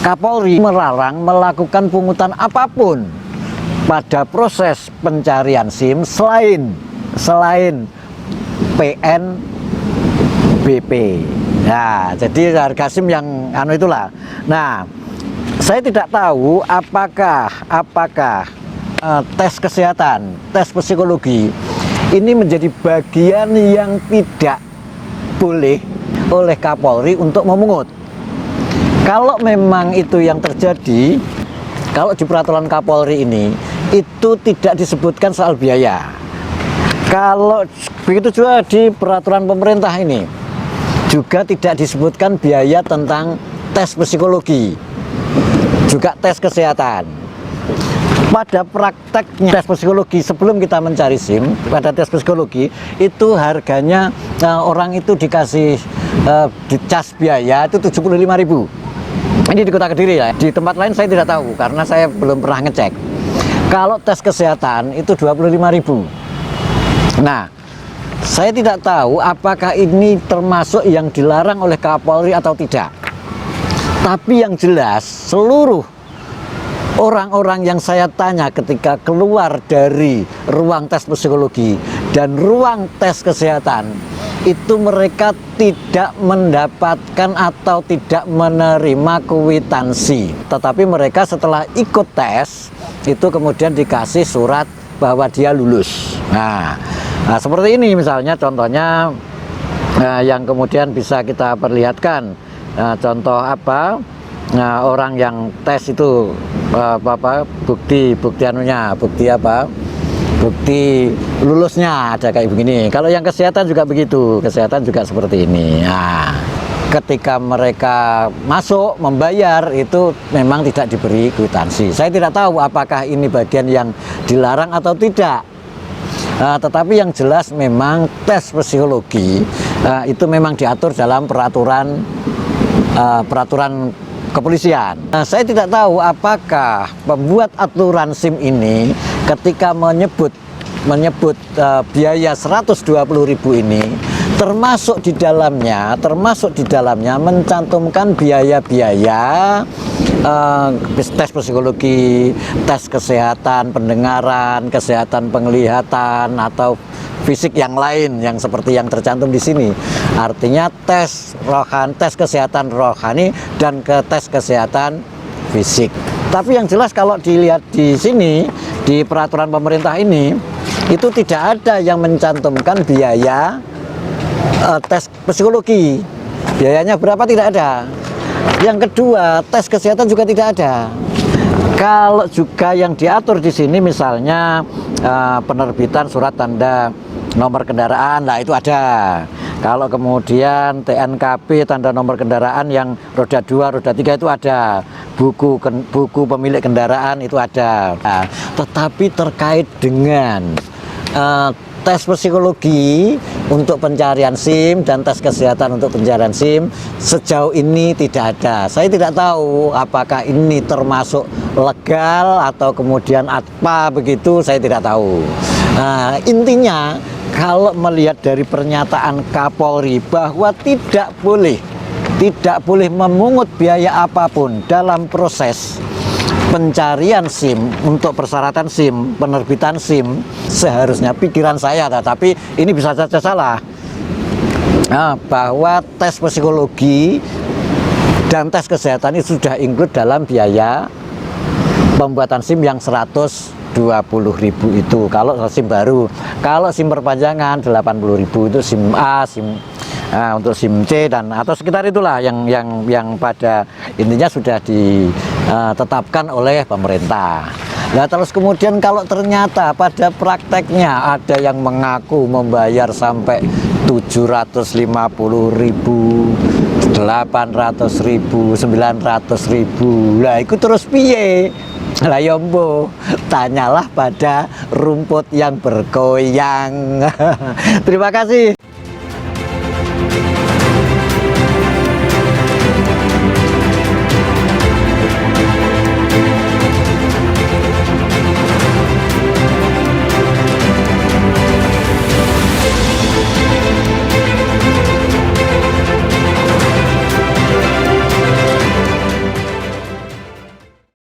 Kapolri melarang melakukan pungutan apapun pada proses pencarian SIM selain PNBP. Nah, jadi harga SIM yang itulah. Nah, saya tidak tahu apakah tes kesehatan, tes psikologi ini menjadi bagian yang tidak boleh oleh Kapolri untuk memungut. Kalau memang itu yang terjadi, kalau di peraturan Kapolri ini itu tidak disebutkan soal biaya. Kalau begitu juga di peraturan pemerintah ini juga tidak disebutkan biaya tentang tes psikologi, juga tes kesehatan. Pada prakteknya tes psikologi sebelum kita mencari SIM, pada tes psikologi itu harganya orang itu dikasih dicas biaya itu 75.000. Ini di Kota Kediri ya. Di tempat lain saya tidak tahu karena saya belum pernah ngecek. Kalau tes kesehatan itu 25.000. Nah, saya tidak tahu apakah ini termasuk yang dilarang oleh Kapolri atau tidak. Tapi yang jelas seluruh orang-orang yang saya tanya ketika keluar dari ruang tes psikologi dan ruang tes kesehatan, itu mereka tidak mendapatkan atau tidak menerima kwitansi. Tetapi mereka setelah ikut tes, itu kemudian dikasih surat bahwa dia lulus. Nah, seperti ini misalnya contohnya yang kemudian bisa kita perlihatkan. Contoh apa? Orang yang tes itu bukti lulusnya ada kayak begini. Kalau yang kesehatan juga begitu, kesehatan juga seperti ini. Nah, ketika mereka masuk membayar itu memang tidak diberi kwitansi. Saya tidak tahu apakah ini bagian yang dilarang atau tidak. Tetapi yang jelas memang tes psikologi itu memang diatur dalam peraturan kepolisian. Saya tidak tahu apakah pembuat aturan SIM ini ketika menyebut biaya 120.000 ini termasuk di dalamnya mencantumkan biaya-biaya tes psikologi, tes kesehatan pendengaran, kesehatan penglihatan atau fisik yang lain yang seperti yang tercantum di sini. Artinya tes kesehatan rohani dan tes kesehatan fisik. Tapi yang jelas kalau dilihat di sini di peraturan pemerintah ini itu tidak ada yang mencantumkan biaya tes psikologi. Biayanya berapa tidak ada. Yang kedua, tes kesehatan juga tidak ada. Kalau juga yang diatur di sini misalnya penerbitan surat tanda nomor kendaraan, nah itu ada. Kalau kemudian TNKP tanda nomor kendaraan yang roda 2, roda 3 itu ada. Buku pemilik kendaraan itu ada. Nah, tetapi terkait dengan tes psikologi untuk pencarian SIM dan tes kesehatan untuk pencarian SIM sejauh ini tidak ada. Saya tidak tahu apakah ini termasuk legal atau kemudian apa begitu, saya tidak tahu. Nah, intinya kalau melihat dari pernyataan Kapolri bahwa tidak boleh memungut biaya apapun dalam proses pencarian SIM untuk persyaratan SIM, penerbitan SIM, seharusnya pikiran saya, tapi ini bisa saja salah. Bahwa tes psikologi dan tes kesehatan itu sudah include dalam biaya pembuatan SIM yang 120.000 itu kalau SIM baru. Kalau SIM perpanjangan 80.000 itu SIM A, SIM untuk SIM C dan atau sekitar itulah yang pada intinya sudah ditetapkan oleh pemerintah. Nah, terus kemudian kalau ternyata pada prakteknya ada yang mengaku membayar sampai 750.000, 800.000, 900.000, lah itu terus piye? Lah yombo, tanyalah pada rumput yang bergoyang. Terima kasih.